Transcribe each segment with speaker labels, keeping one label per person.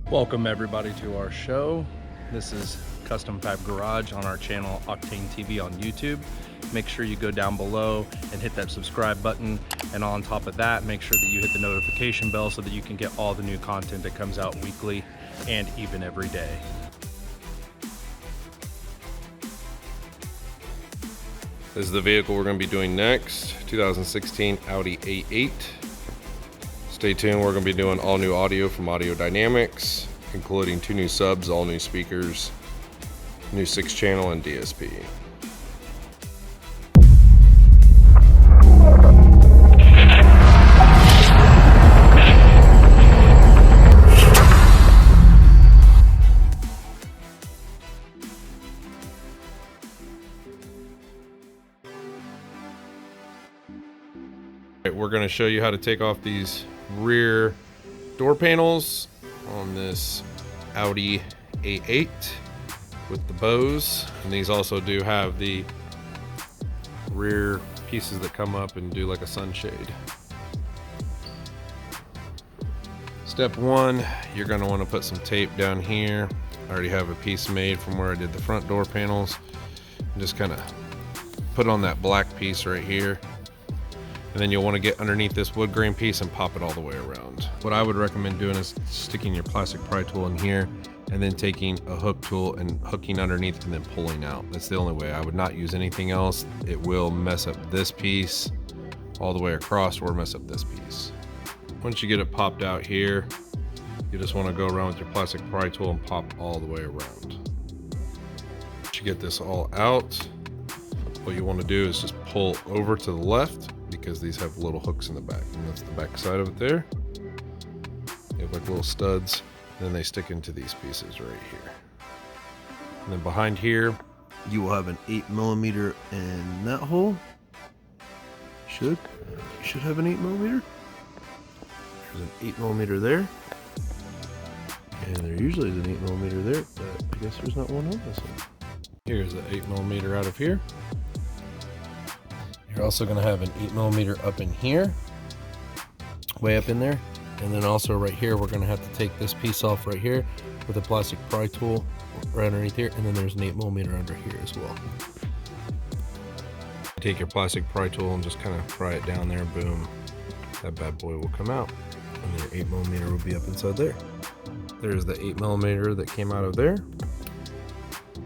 Speaker 1: Welcome everybody to our show. This is Custom Fab Garage on our channel Octane TV on YouTube. Make sure you go down below and hit that subscribe button, and on top of that, make sure that you hit the notification bell so that you can get all the new content that comes out weekly and even every day.
Speaker 2: This is the vehicle we're going to be doing next, 2016 Audi A8. Stay tuned, we're going to be doing all new audio from Audio Dynamics, including 2 new subs, all new speakers, new 6-channel and DSP. We're going to show you how to take off these rear door panels on this Audi A8 with the bows, and these also do have the rear pieces that come up and do like a sunshade. Step 1, you're going to want to put some tape down here. I already have a piece made from where I did the front door panels, and just kind of put on that black piece right here. And then you'll want to get underneath this wood grain piece and pop it all the way around. What I would recommend doing is sticking your plastic pry tool in here and then taking a hook tool and hooking underneath and then pulling out. That's the only way. I would not use anything else. It will mess up this piece all the way across or mess up this piece. Once you get it popped out here, you just want to go around with your plastic pry tool and pop all the way around. Once you get this all out, what you want to do is just pull over to the left, because these have little hooks in the back, and that's the back side of it there. They have like little studs, and then they stick into these pieces right here. And then behind here, you will have an 8mm in that hole. You should have an 8mm. There's an 8mm there. And there usually is an 8mm there, but I guess there's not one on this one. Here's the 8mm out of here. You're also going to have an 8mm up in here, way up in there, and then also right here we're going to have to take this piece off right here with a plastic pry tool right underneath here, and then there's an 8mm under here as well. Take your plastic pry tool and just kind of pry it down there, boom, that bad boy will come out, and your 8mm will be up inside there. There's the 8mm that came out of there.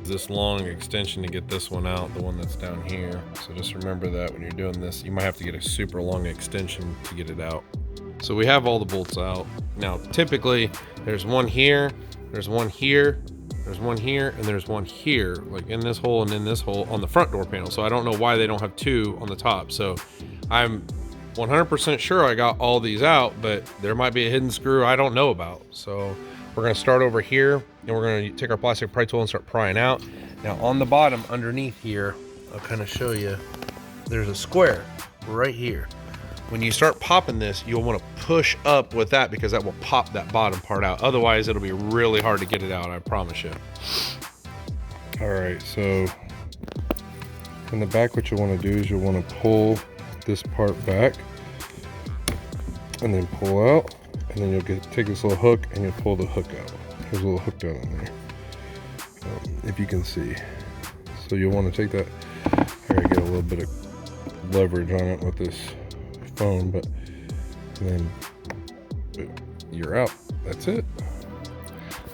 Speaker 2: This long extension to get this one out, the one that's down here. So just remember that when you're doing this, you might have to get a super long extension to get it out. So we have all the bolts out. Now, typically there's one here, there's one here, there's one here, and there's one here, like in this hole and in this hole on the front door panel. So I don't know why they don't have 2 on the top. So I'm 100% sure I got all these out, but there might be a hidden screw I don't know about. So we're going to start over here, and we're going to take our plastic pry tool and start prying out. Now on the bottom underneath here, I'll kind of show you, there's a square right here. When you start popping this, you'll want to push up with that, because that will pop that bottom part out. Otherwise, it'll be really hard to get it out, I promise you. All right, so in the back, what you want to do is you'll want to pull this part back and then pull out. And then you'll take this little hook and you'll pull the hook out. There's a little hook down in there, if you can see. So you'll want to take that. I gotta get a little bit of leverage on it with this phone, but then you're out. That's it.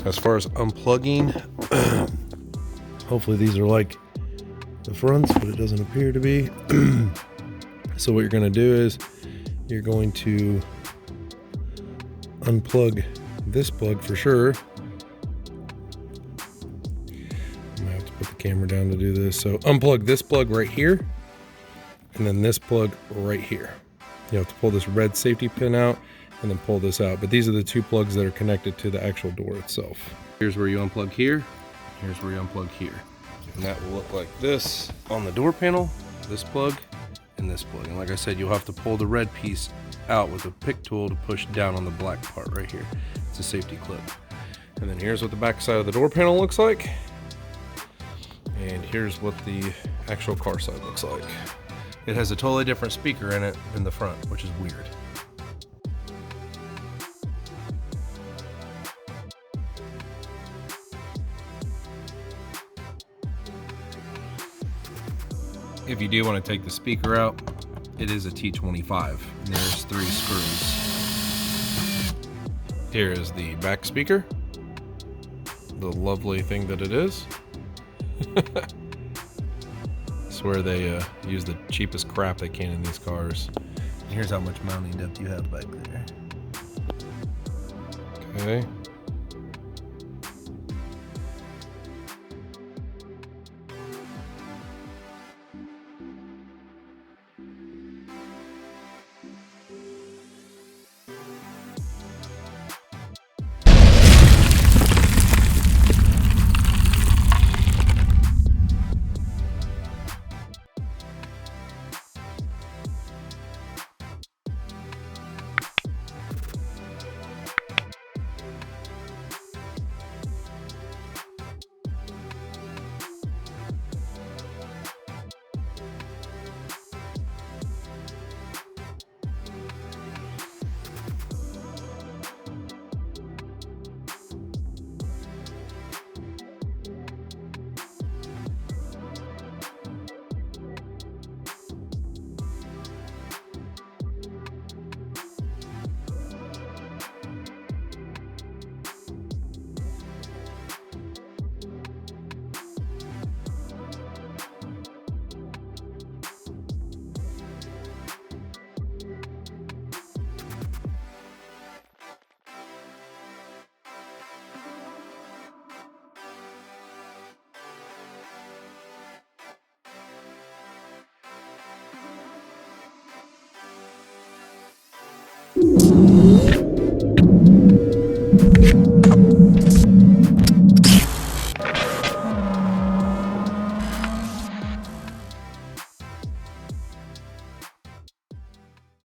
Speaker 2: As far as unplugging, hopefully these are like the fronts, but it doesn't appear to be. So what you're going to do is you're going to unplug this plug for sure. I might have to put the camera down to do this. So unplug this plug right here, and then this plug right here. You have to pull this red safety pin out and then pull this out. But these are the 2 plugs that are connected to the actual door itself. Here's where you unplug here. Here's where you unplug here. And that will look like this on the door panel, this plug and this plug. And like I said, you'll have to pull the red piece out with a pick tool to push down on the black part right here. It's a safety clip. And then here's what the back side of the door panel looks like. And here's what the actual car side looks like. It has a totally different speaker in it than the front, which is weird. if you do want to take the speaker out, it is a T25. And there's 3 screws. Here is the back speaker. The lovely thing that it is. I swear they use the cheapest crap they can in these cars. And here's how much mounting depth you have back there. Okay.